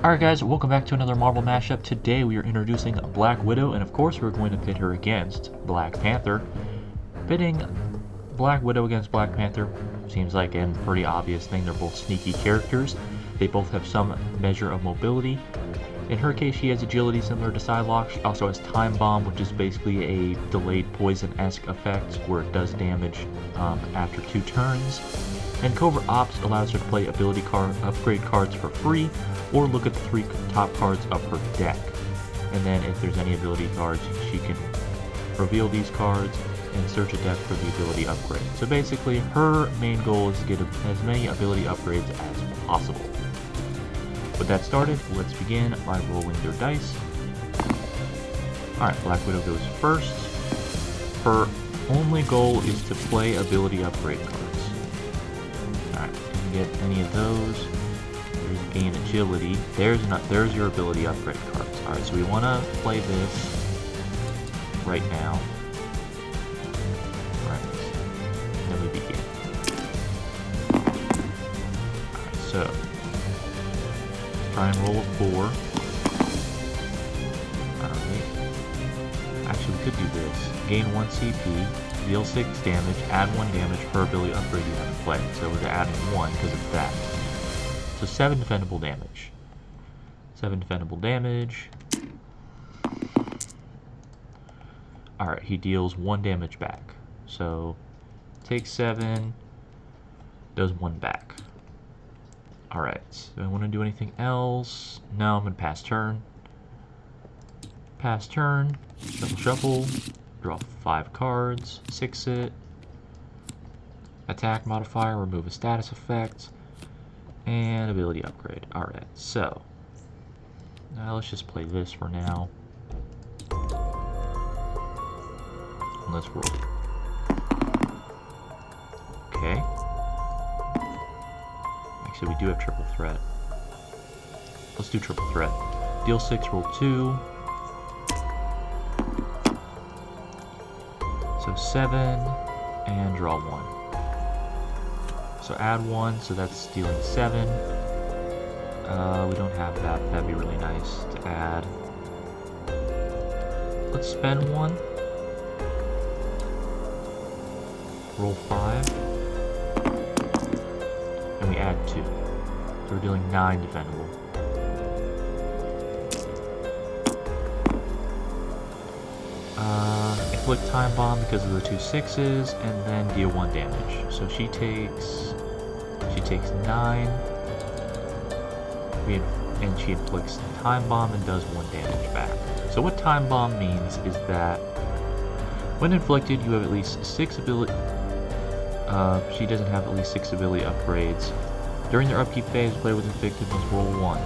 Alright guys, welcome back to another Marvel mashup. Today we are introducing Black Widow, and of course we're going to pit her against Black Panther. Pitting Black Widow against Black Panther seems like a pretty obvious thing. They're both sneaky characters. They both have some measure of mobility. In her case, she has agility similar to Psylocke. She also has Time Bomb, which is basically a delayed poison-esque effect where it does damage after 2 turns. And Covert Ops allows her to play ability upgrade cards for free, or look at the 3 top cards of her deck. And then if there's any ability cards, she can reveal these cards and search a deck for the ability upgrade. So basically, her main goal is to get as many ability upgrades as possible. With that started, let's begin by rolling their dice. Alright, Black Widow goes first. Her only goal is to play ability upgrade cards. Alright, didn't get any of those. There's gain agility. There's your ability upgrade cards. Alright, so we want to play this right now. Alright, then we begin. Alright, so try and roll a 4. Alright. Actually, we could do this. Gain 1 CP, deal 6 damage, add 1 damage per ability upgrade you have in play. So we're adding 1 because of that. So 7 defendable damage. 7 defendable damage. Alright, he deals 1 damage back. So takes 7, does 1 back. Alright, do I want to do anything else? No, I'm going to pass turn. Pass turn, shuffle, shuffle, draw 5 cards, 6 it. Attack modifier, remove a status effect, and ability upgrade. Alright, so now let's just play this for now. Let's roll. Okay. Actually, we do have triple threat. Let's do triple threat. Deal 6, roll 2. So 7, and draw 1. So add 1, so that's dealing 7. We don't have that. That'd be really nice to add. Let's spend 1. Roll 5. And we add 2. So we're dealing 9 defendable. Inflict Time Bomb because of the 2 6s, and then deal 1 damage. So she takes 9. And she inflicts Time Bomb and does 1 damage back. So what Time Bomb means is that when inflicted, you have at least 6 ability. She doesn't have at least 6 ability upgrades. During their upkeep phase, the player with inflicted must roll 1.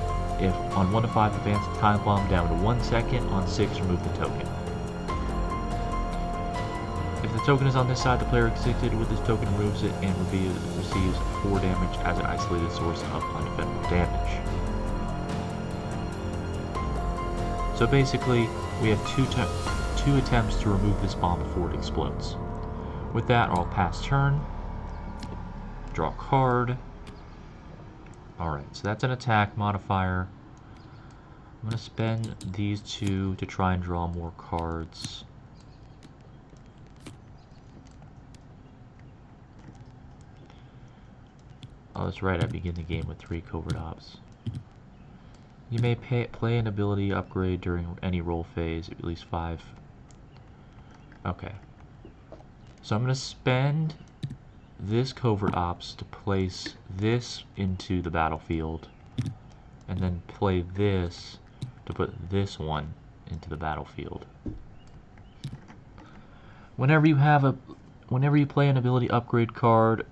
If on 1 to 5, advance the Time Bomb down to 1 second. On 6, remove the token. If the token is on this side, the player inflicted with this token removes it and receives 4 damage as an isolated source of undefendable damage. So basically, we have 2 attempts to remove this bomb before it explodes. With that, I'll pass turn. Draw a card. Alright, so that's an attack modifier. I'm going to spend these 2 to try and draw more cards. Oh, that's right, I begin the game with 3 Covert Ops. You may play an ability upgrade during any roll phase, at least 5. Okay. So I'm going to spend this Covert Ops to place this into the battlefield, and then play this to put this one into the battlefield. Whenever you play an ability upgrade card,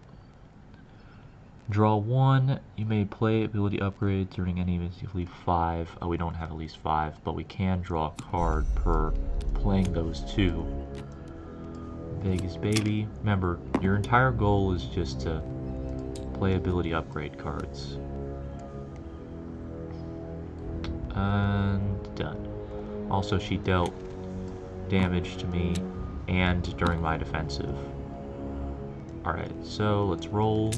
draw 1. You may play ability upgrade during any of at least 5. Oh, we don't have at least 5, but we can draw a card per playing those 2. Vegas baby. Remember, your entire goal is just to play ability upgrade cards. And done. Also, she dealt damage to me and during my defensive. Alright, so let's roll.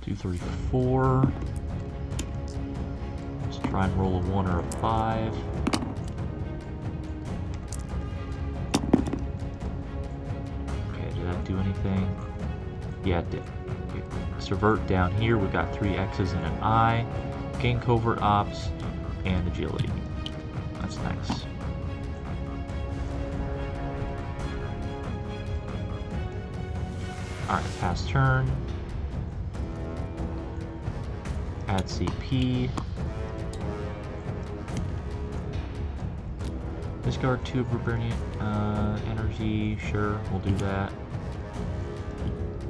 2, 3, 4. Let's try and roll a 1 or a 5. Okay, did that do anything? Yeah, it did. Okay. Subvert down here, we've got 3 X's and an I. Gain covert ops and agility. That's nice. Alright, pass turn. Add CP. Discard 2 of Vibranium energy. Sure, we'll do that.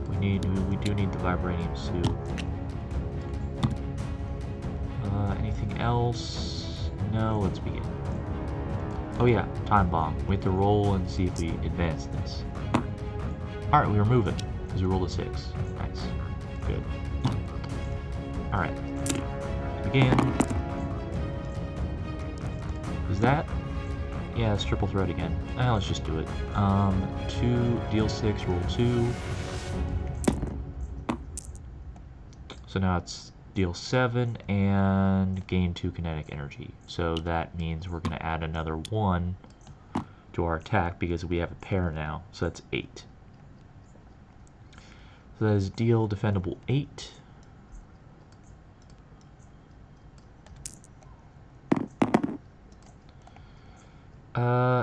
We do need the vibranium suit. Anything else? No, let's begin. Oh yeah, time bomb. We have to roll and see if we advance this. Alright, we remove it, because we rolled a 6. Nice. Good. Alright. Begin. Is that? Yeah, it's triple threat again. Let's just do it. 2, deal 6, roll 2. So now it's deal 7 and gain 2 kinetic energy. So that means we're going to add another 1 to our attack because we have a pair now. So that's 8. So that is deal defendable 8.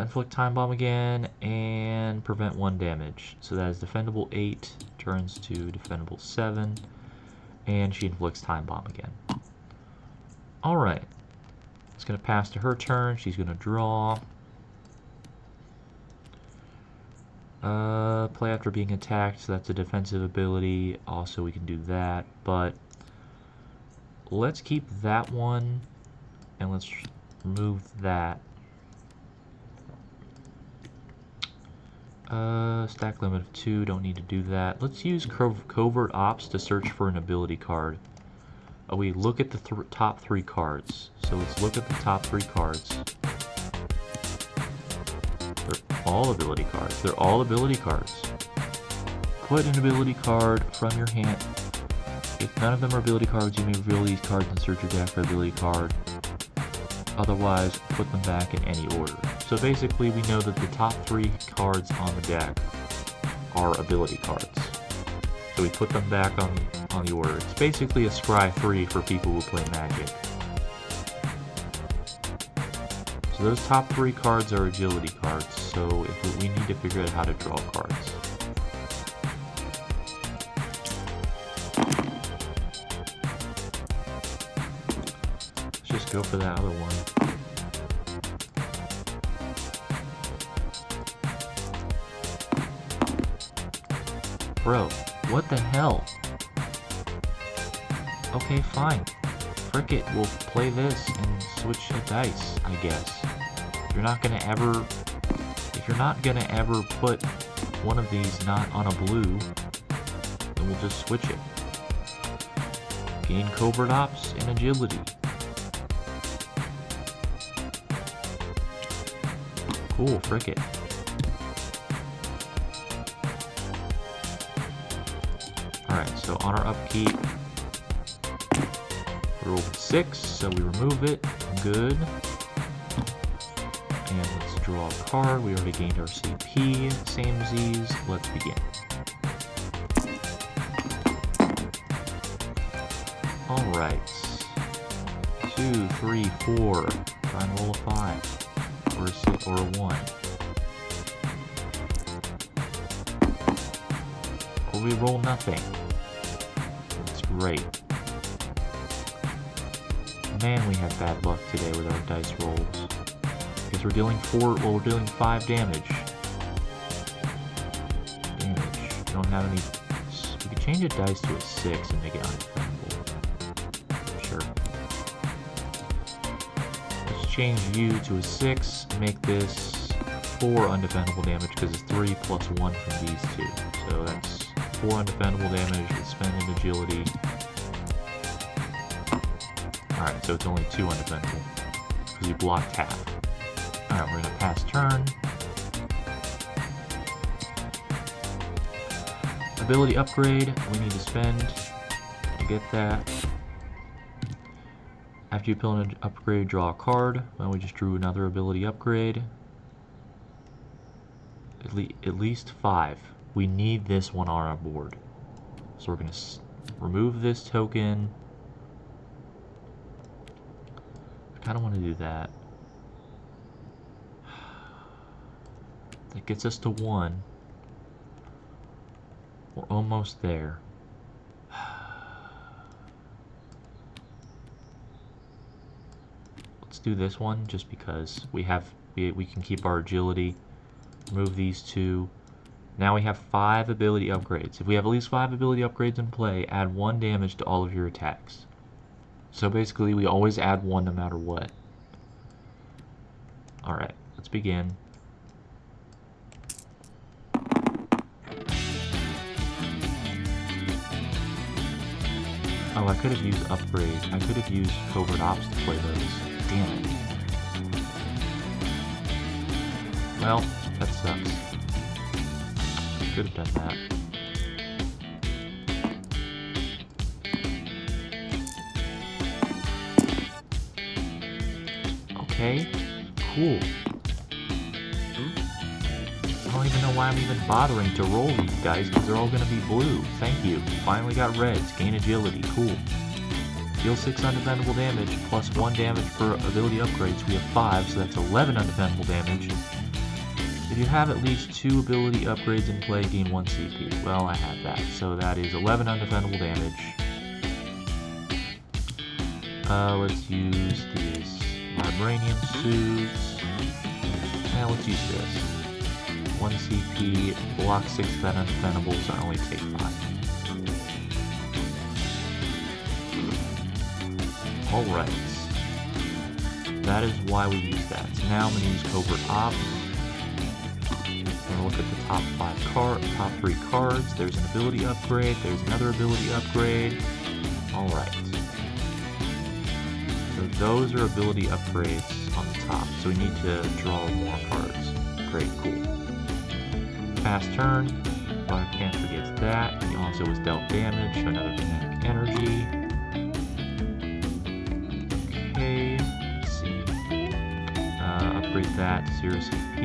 Inflict time bomb again and prevent 1 damage. So that is defendable 8 turns to defendable 7. And she inflicts time bomb again. Alright. It's going to pass to her turn. She's going to draw. Play after being attacked. So that's a defensive ability. Also, we can do that. But let's keep that one. And let's remove that. Stack limit of 2, don't need to do that. Let's use covert ops to search for an ability card. We look at the top 3 cards. So let's look at the top 3 cards. They're all ability cards. They're all ability cards. Put an ability card from your hand. If none of them are ability cards, you may reveal these cards and search your deck for ability card. Otherwise, put them back in any order. So basically, we know that the top 3 cards on the deck are ability cards. So we put them back on the order. It's basically a Scry 3 for people who play Magic. So those top 3 cards are agility cards, so if we need to figure out how to draw cards. Let's just go for that other one. Bro, what the hell? Okay, fine. Frick it, we'll play this and switch the dice, I guess. If you're not gonna ever put one of these not on a blue, then we'll just switch it. Gain covert ops and agility. Cool, frick it. Alright, so on our upkeep, we rolled 6, so we remove it. Good. And let's draw a card. We already gained our CP. Same Z's. Let's begin. Alright. 2, 3, 4. Try and roll a 5. Or a 6 or a 1. Or we roll nothing. That's great. Man, we had bad luck today with our dice rolls. Because we're dealing 5 damage. We don't have any. We could change a dice to a 6 and make it undefendable. Sure. Let's change you to a 6 and make this 4 undefendable damage because it's 3 plus 1 from these 2. So that's 4 undefendable damage. Let's spend an agility. Alright, so it's only 2 undefendable. Because you blocked half. Alright, we're gonna pass turn. Ability upgrade, we need to spend get that. After you pull an upgrade, draw a card. Well, we just drew another ability upgrade. At least 5. We need this one on our board. So we're going to remove this token. I kind of want to do that. That gets us to 1. We're almost there. Let's do this one just because we can keep our agility. Remove these 2. Now we have 5 ability upgrades. If we have at least 5 ability upgrades in play, add 1 damage to all of your attacks. So basically, we always add 1 no matter what. Alright, let's begin. Oh, I could have used upgrade. I could have used covert ops to play those. Damn it. Well, that sucks. Could have done that. Okay, cool. I don't even know why I'm even bothering to roll these guys, because they're all going to be blue. Thank you. Finally got reds. Gain agility. Cool. Deal 6 undefendable damage, plus 1 damage per ability upgrades. We have 5, so that's 11 undefendable damage. If you have at least 2 ability upgrades in play, gain 1 CP. Well, I have that. So that is 11 undefendable damage. Let's use these vibranium suits. Now let's use this. 1 CP, block 6 undefendables, I only take 5. Alright. That is why we use that. So now I'm going to use covert ops. Look at the top 3 cards. There's an ability upgrade. There's another ability upgrade. All right. So those are ability upgrades on the top. So we need to draw more cards. Great, cool. Fast turn. Black Panther gets that. He also was dealt damage. So another kinetic energy. Okay. Let's see. Upgrade that to 0 CP.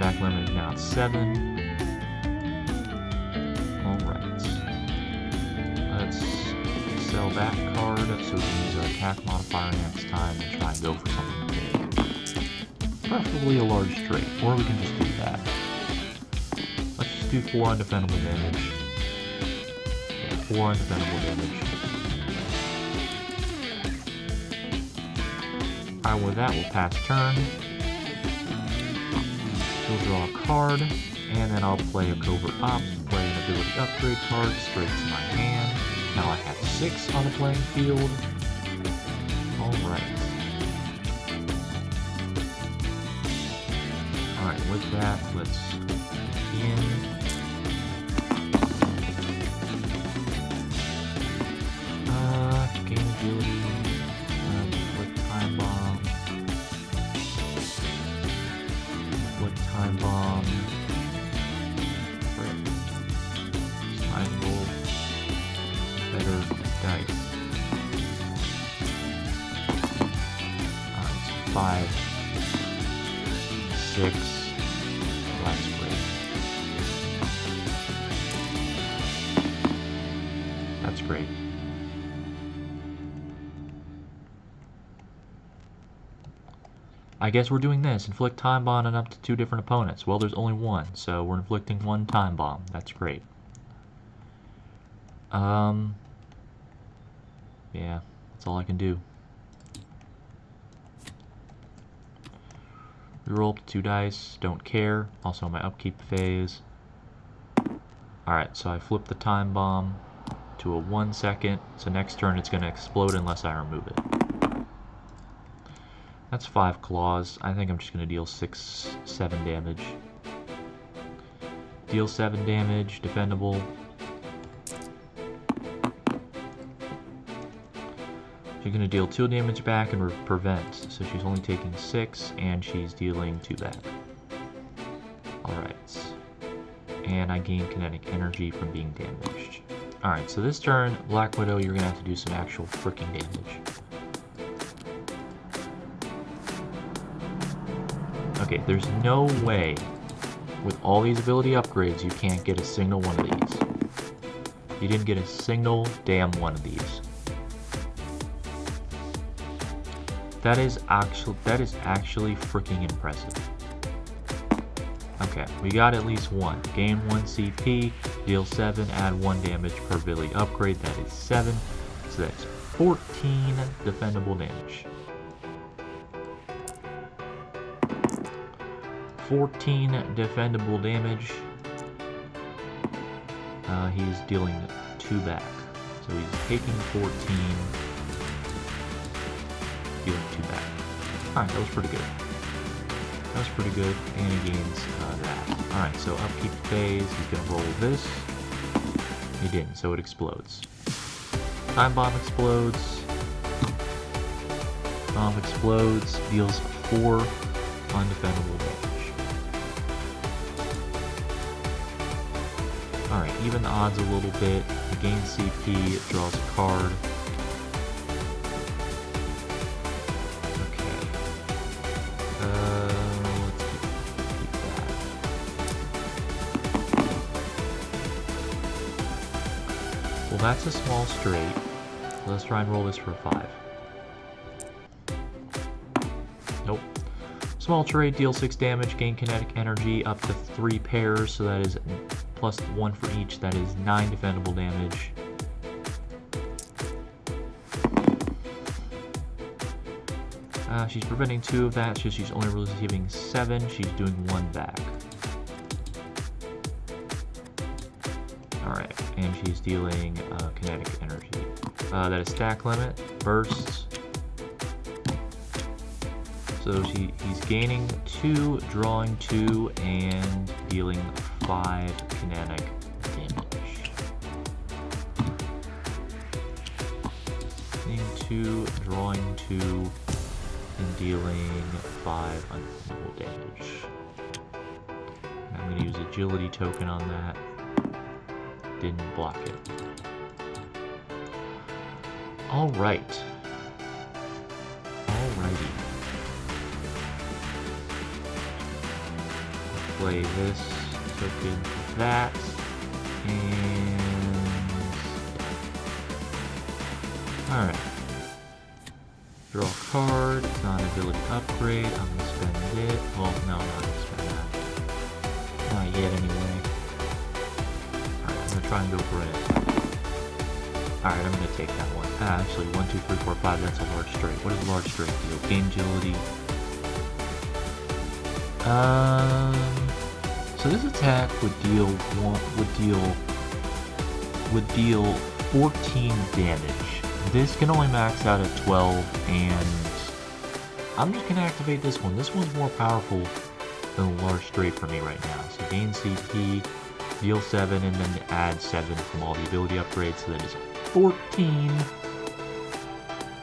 Back limit is now at 7. Alright. Let's sell that card so we can use our attack modifier next time and try and go for something big. Preferably a large straight, or we can just do that. Let's just do 4 undefendable damage. Yeah, 4 undefendable damage. Alright, with that we'll pass turn. We'll draw a card, and then I'll play a covert ops, play an ability upgrade card straight to my hand. Now I have 6 on the playing field. Alright. Alright, with that, let's begin. Gain agility, with time bomb. Time bomb. Right. Time roll. Better dice. It's 5, 6. That's great. That's great. I guess we're doing this. Inflict time bomb on up to 2 different opponents. Well, there's only 1, so we're inflicting 1 time bomb. That's great. Yeah, that's all I can do. Reroll up to 2 dice. Don't care. Also my upkeep phase. Alright, so I flip the time bomb to a 1 second. So next turn it's going to explode unless I remove it. That's 5 claws. I think I'm just going to deal 7 damage. Deal 7 damage, defendable. She's going to deal 2 damage back and prevent. So she's only taking 6, and she's dealing 2 back. Alright. and I gain kinetic energy from being damaged. Alright, so this turn, Black Widow, you're gonna have to do some actual freaking damage. Okay, there's no way, with all these ability upgrades, you can't get a single one of these. You didn't get a single damn one of these. That is actually freaking impressive. Okay, we got at least one. Gain 1 CP, deal 7, add 1 damage per ability upgrade. That is 7. So that's 14 defendable damage. 14 defendable damage. He's dealing 2 back. So he's taking 14, dealing 2 back. Alright, that was pretty good. That was pretty good, and he gains that. Alright, so upkeep phase, he's gonna roll this. He didn't, so it explodes. Time bomb explodes. Bomb explodes, deals 4 undefendable damage. Alright, even the odds a little bit. He gains CP, it draws a card. Okay. Let's keep that. Well, that's a small straight. Let's try and roll this for a 5. Nope. Small trade, deal 6 damage, gain kinetic energy up to 3 pairs, so that is plus 1 for each, that is 9 defendable damage. She's preventing 2 of that, so she's only receiving 7, she's doing 1 back. Alright, and she's dealing kinetic energy. That is stack limit, bursts. So he's gaining 2, drawing 2, and dealing 5 kinetic damage. Gaining 2, drawing 2, and dealing 5 undefendable damage. And I'm going to use agility token on that. Didn't block it. Alright. Alrighty. Play this token for that, and alright. Draw a card, it's not an ability upgrade, I'm gonna spend it. Well, no, I'm not gonna spend that. Not yet anyway. Alright, I'm gonna try and go for it. Alright, I'm gonna take that one. Actually, 1, 2, 3, 4, 5, that's a large straight. What does a large straight deal? Gain agility. So this attack would deal 14 damage. This can only max out at 12, and I'm just gonna activate this one. This one's more powerful than a large straight for me right now. So gain CP, deal 7, and then add 7 from all the ability upgrades, so that is 14.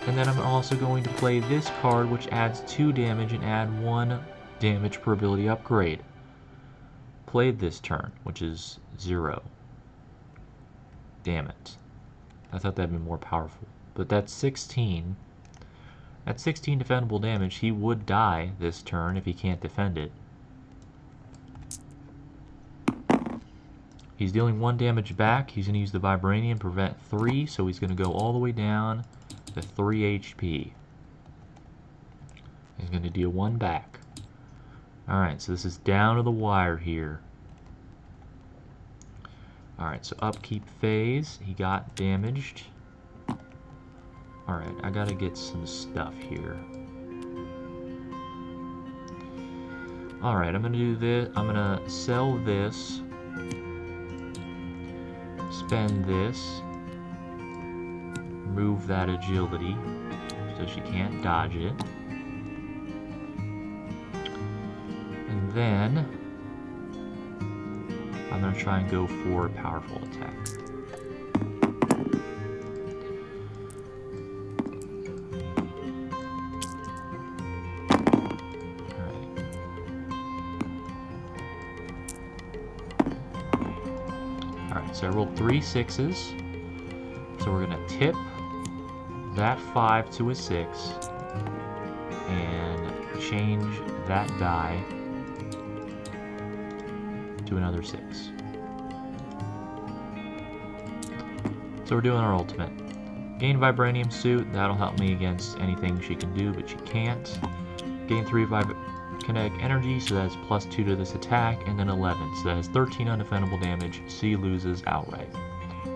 And then I'm also going to play this card, which adds 2 damage and add 1 damage per ability upgrade. Played this turn, which is 0. Damn it. I thought that'd be more powerful. But that's 16. At 16 defendable damage, he would die this turn if he can't defend it. He's dealing 1 damage back. He's going to use the Vibranium, prevent 3, so he's going to go all the way down to 3 HP. He's going to deal 1 back. Alright, so this is down to the wire here. Alright, so upkeep phase. He got damaged. Alright, I gotta get some stuff here. Alright, I'm gonna do this. I'm gonna sell this. Spend this. Move that agility so she can't dodge it. And then I'm going to try and go for a powerful attack. Alright. rolled 3 6s. So we're going to tip that 5 to a 6 and change that die to another 6. So we're doing our ultimate. Gain Vibranium Suit, that'll help me against anything she can do, but she can't. Gain 3 Kinetic Energy, so that's +2 to this attack, and then 11, so that has 13 undefendable damage. She loses outright.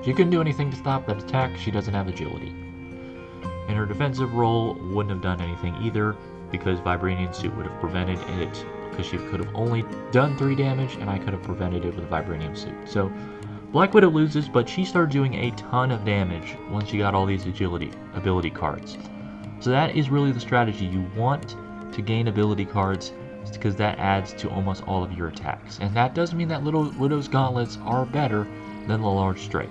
She couldn't do anything to stop that attack, she doesn't have agility. And her defensive roll wouldn't have done anything either, because Vibranium Suit would have prevented it, because she could have only done 3 damage, and I could have prevented it with Vibranium Suit. So Black Widow loses, but she started doing a ton of damage once she got all these agility ability cards. So that is really the strategy. You want to gain ability cards because that adds to almost all of your attacks. And that does mean that Little Widow's gauntlets are better than the large strike.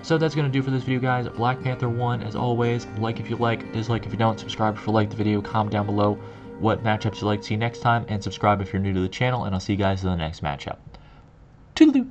So that's going to do for this video, guys. Black Panther won, as always. Like if you like, dislike if you don't, subscribe if you like the video, comment down below what matchups you'd like to see next time, and subscribe if you're new to the channel, and I'll see you guys in the next matchup. Toodaloo!